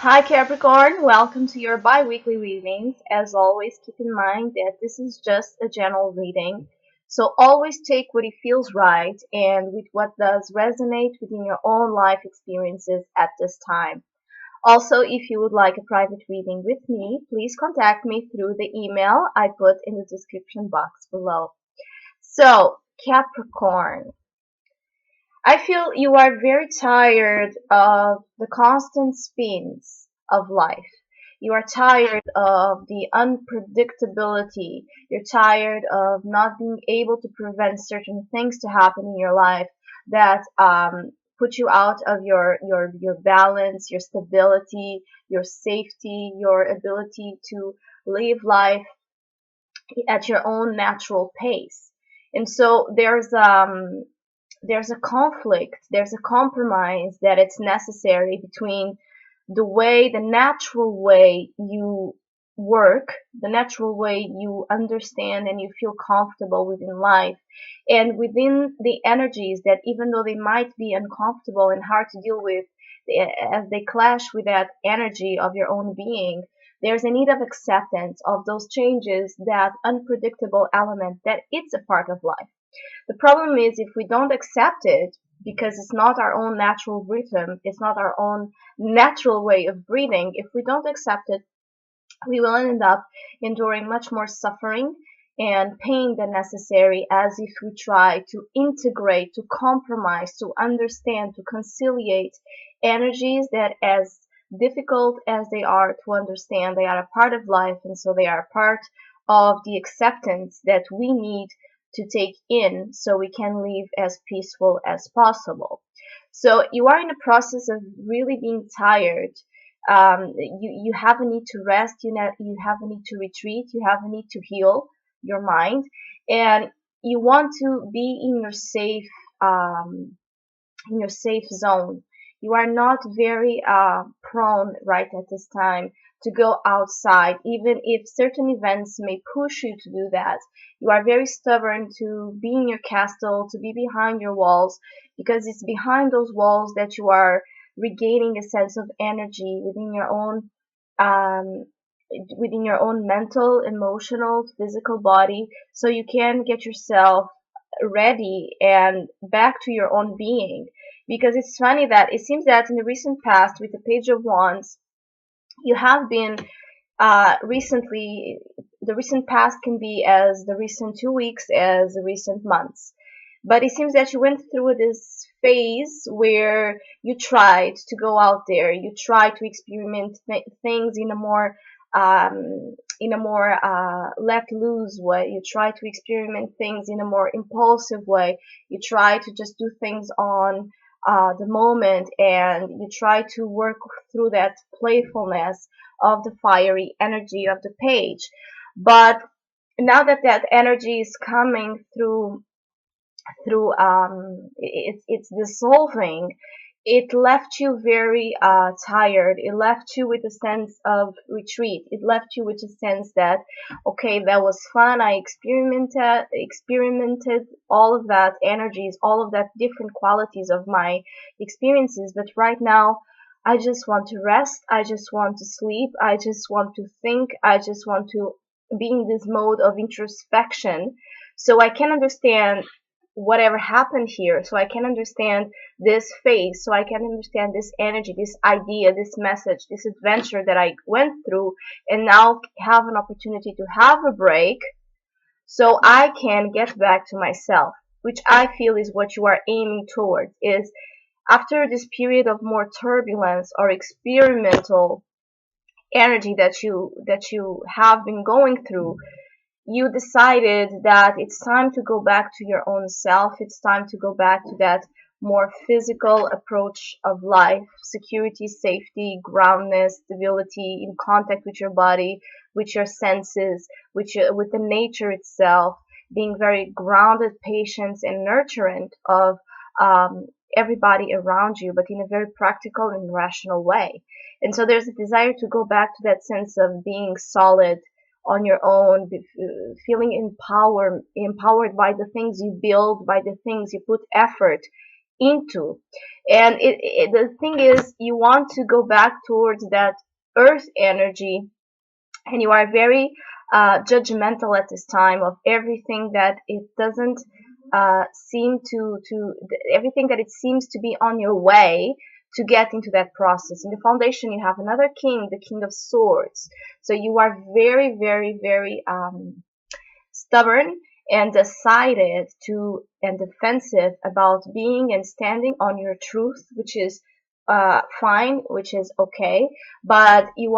Hi Capricorn, welcome to your bi-weekly readings. As always, keep in mind that this is just a general reading, so always take what it feels right and with what does resonate within your own life experiences at this time. Also, if you would like a private reading with me, please contact me through the email I put in the description box below. So, Capricorn, I feel you are very tired of the constant spins of life. You are tired of the unpredictability. You're tired of not being able to prevent certain things to happen in your life that put you out of your balance, your stability, your safety, your ability to live life at your own natural pace. And so there's a conflict, there's a compromise that it's necessary between the natural way you work, the natural way you understand and you feel comfortable within life, and within the energies that, even though they might be uncomfortable and hard to deal with, as they clash with that energy of your own being, there's a need of acceptance of those changes, that unpredictable element that it's a part of life. The problem is if we don't accept it, because it's not our own natural rhythm, it's not our own natural way of breathing, if we don't accept it, we will end up enduring much more suffering and pain than necessary, as if we try to integrate, to compromise, to understand, to conciliate energies that, as difficult as they are to understand, they are a part of life, and so they are a part of the acceptance that we need to take in so we can live as peaceful as possible. So you are in the process of really being tired. You have a need to rest, you have a need to retreat, you have a need to heal your mind, and you want to be in your safe zone. You are not very prone right at this time to go outside, even if certain events may push you to do that. You are very stubborn to be in your castle, to be behind your walls, because it's behind those walls that you are regaining a sense of energy um, within your own mental, emotional, physical body, so you can get yourself ready and back to your own being. Because it's funny that it seems that in the recent past, with the Page of Wands, you have been recently, the recent past can be as the recent 2 weeks as the recent months. But it seems that you went through this phase where you tried to go out there, you tried to experiment things in a more let loose way. You try to experiment things in a more impulsive way. You try to just do things on the moment, and you try to work through that playfulness of the fiery energy of the page. But now that that energy is coming through it's dissolving, it left you very tired. It left you with a sense of retreat. It left you with a sense that, okay, that was fun, I experimented all of that energies, all of that different qualities of my experiences, but right now I just want to rest, I just want to sleep, I just want to think, I just want to be in this mode of introspection, so I can understand whatever happened here, so I can understand this phase, so I can understand this energy, this idea, this message, this adventure that I went through, and now have an opportunity to have a break so I can get back to myself, which I feel is what you are aiming towards. Is after this period of more turbulence or experimental energy that you have been going through, you decided that it's time to go back to your own self. It's time to go back to that more physical approach of life: security, safety, groundness, stability, in contact with your body, with your senses, with the nature itself, being very grounded, patient, and nurturant of um, everybody around you, but in a very practical and rational way. And so there's a desire to go back to that sense of being solid on your own, feeling empowered by the things you build, by the things you put effort into. And the thing is, you want to go back towards that earth energy, and you are very judgmental at this time of everything that it doesn't seem to everything that it seems to be on your way to get into that process. In the foundation, you have another king, the King of Swords. So you are very, very, very stubborn and decided to and defensive about being and standing on your truth, which is fine, which is okay, but you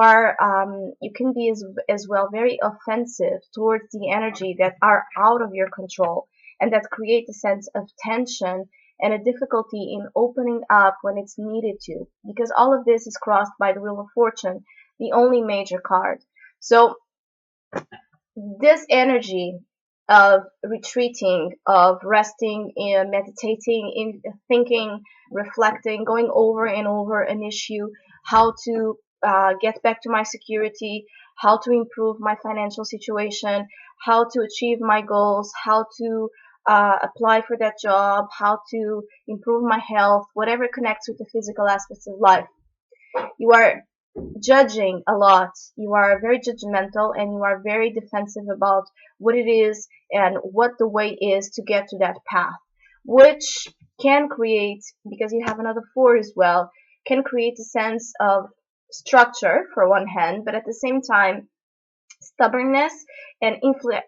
can be as well very offensive towards the energy that are out of your control and that create a sense of tension and a difficulty in opening up when it's needed to, because all of this is crossed by the Wheel of Fortune, the only major card. So this energy of retreating, of resting, in meditating, in thinking, reflecting, going over and over an issue, how to get back to my security, how to improve my financial situation, how to achieve my goals, how to apply for that job, how to improve my health, whatever connects with the physical aspects of life. You are judging a lot. You are very judgmental and you are very defensive about what it is and what the way is to get to that path, which can create, because you have another four as well, can create a sense of structure for one hand, but at the same time, stubbornness and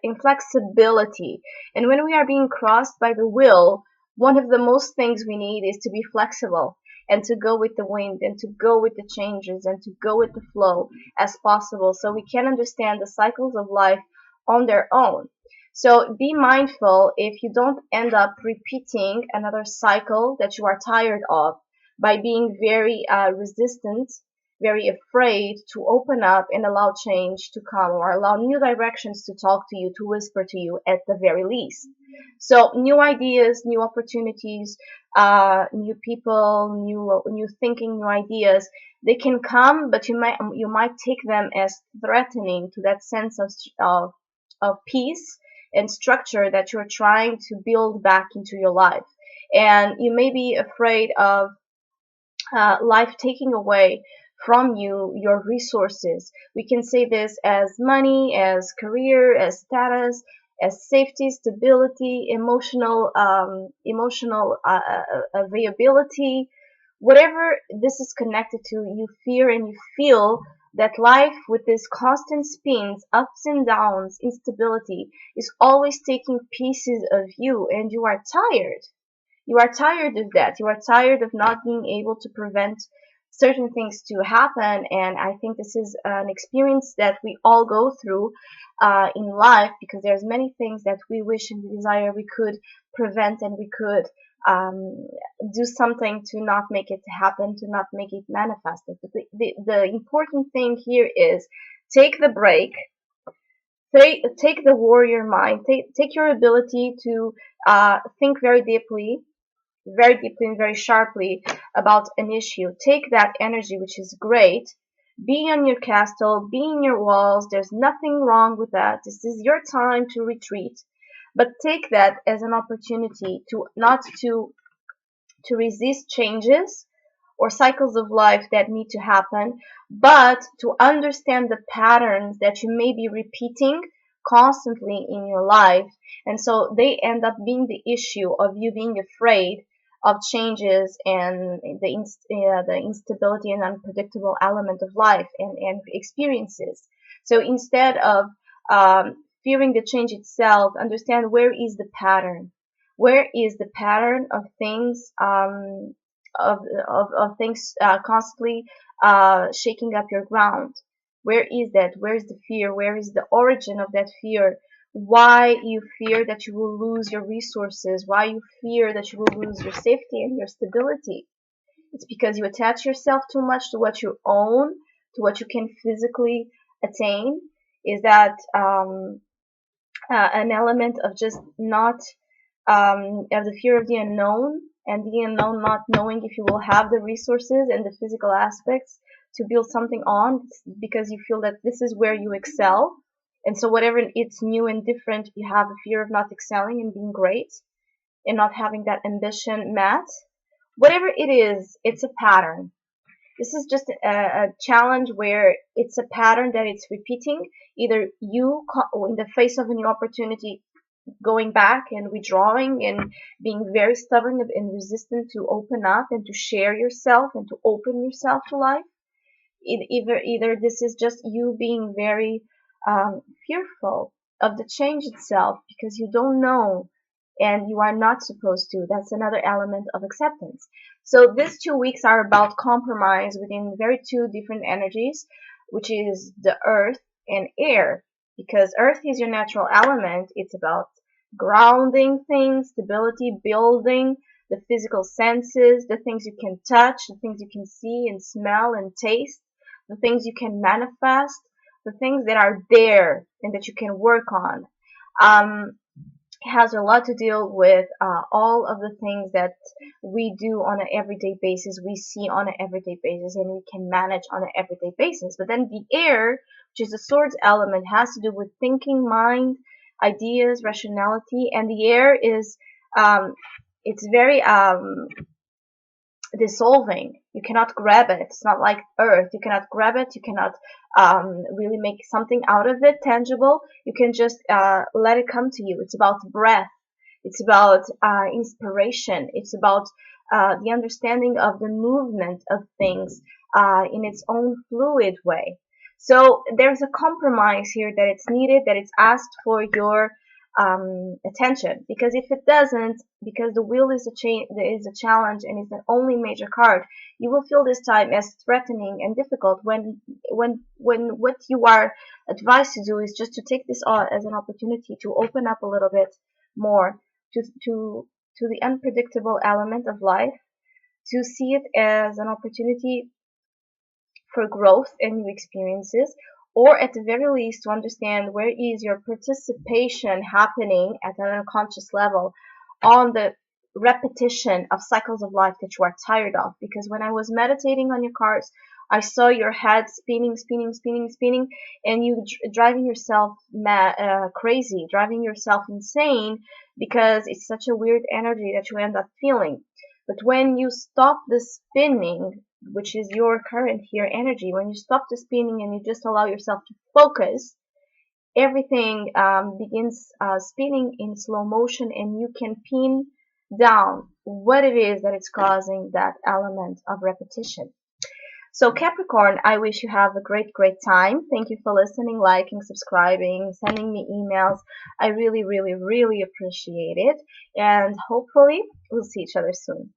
inflexibility. And when we are being crossed by the will, one of the most things we need is to be flexible and to go with the wind and to go with the changes and to go with the flow as possible so we can understand the cycles of life on their own. So be mindful if you don't end up repeating another cycle that you are tired of by being very resistant, very afraid to open up and allow change to come or allow new directions to talk to you, to whisper to you at the very least. So new ideas, new opportunities, new people, new thinking, new ideas, they can come, but you might take them as threatening to that sense of peace and structure that you're trying to build back into your life. And you may be afraid of life taking away from you your resources. We can say this as money, as career, as status, as safety, stability, emotional availability, whatever this is connected to. You fear and you feel that life with its constant spins, ups and downs, instability is always taking pieces of you, and you are tired. You are tired of that. You are tired of not being able to prevent certain things to happen. And I think this is an experience that we all go through in life, because there's many things that we wish and we desire we could prevent and we could do something to not make it happen, to not make it manifested. But the important thing here is take the break, take the warrior mind, take your ability to think very deeply and very sharply about an issue. Take that energy, which is great. Be on your castle, be in your walls. There's nothing wrong with that. This is your time to retreat. But take that as an opportunity to not to resist changes or cycles of life that need to happen, but to understand the patterns that you may be repeating constantly in your life. And so they end up being the issue of you being afraid of changes and the instability and unpredictable element of life and experiences. So instead of fearing the change itself, understand where is the pattern. Where is the pattern of things of things constantly shaking up your ground? Where is that? Where is the fear? Where is the origin of that fear? Why you fear that you will lose your resources? Why you fear that you will lose your safety and your stability? It's because you attach yourself too much to what you own, to what you can physically attain. Is that an element of just not of the fear of the unknown, and the unknown not knowing if you will have the resources and the physical aspects to build something on, because you feel that this is where you excel, and so whatever it's new and different, you have a fear of not excelling and being great and not having that ambition met. Whatever it is, it's a pattern. This is just a challenge where it's a pattern that it's repeating. Either you, in the face of a new opportunity, going back and withdrawing and being very stubborn and resistant to open up and to share yourself and to open yourself to life. Either this is just you being very fearful of the change itself because you don't know and you are not supposed to. That's another element of acceptance. So these 2 weeks are about compromise within very two different energies, which is the earth and air. Because earth is your natural element, it's about grounding things, stability, building the physical senses, the things you can touch, the things you can see and smell and taste, the things you can manifest, the things that are there and that you can work on. Um, has a lot to deal with all of the things that we do on an everyday basis, we see on an everyday basis, and we can manage on an everyday basis. But then the air, which is the swords element, has to do with thinking, mind, ideas, rationality, and the air is um, it's very dissolving. You cannot grab it. It's not like earth. You cannot grab it. You cannot really make something out of it tangible. You can just let it come to you. It's about breath. It's about inspiration. It's about the understanding of the movement of things in its own fluid way. So there's a compromise here that it's needed, that it's asked for your attention. Because if it doesn't, because the wheel is is a challenge and is the only major card, you will feel this time as threatening and difficult when what you are advised to do is just to take this on as an opportunity to open up a little bit more to the unpredictable element of life, to see it as an opportunity for growth and new experiences, or at the very least to understand where is your participation happening at an unconscious level on the repetition of cycles of life that you are tired of. Because when I was meditating on your cards, I saw your head spinning, spinning, spinning, spinning, and you driving yourself crazy, driving yourself insane because it's such a weird energy that you end up feeling. But when you stop the spinning, which is your current here energy, when you stop the spinning and you just allow yourself to focus, everything begins spinning in slow motion, and you can pin down what it is that is causing that element of repetition. So Capricorn, I wish you have a great, great time. Thank you for listening, liking, subscribing, sending me emails. I really, really, really appreciate it. And hopefully we'll see each other soon.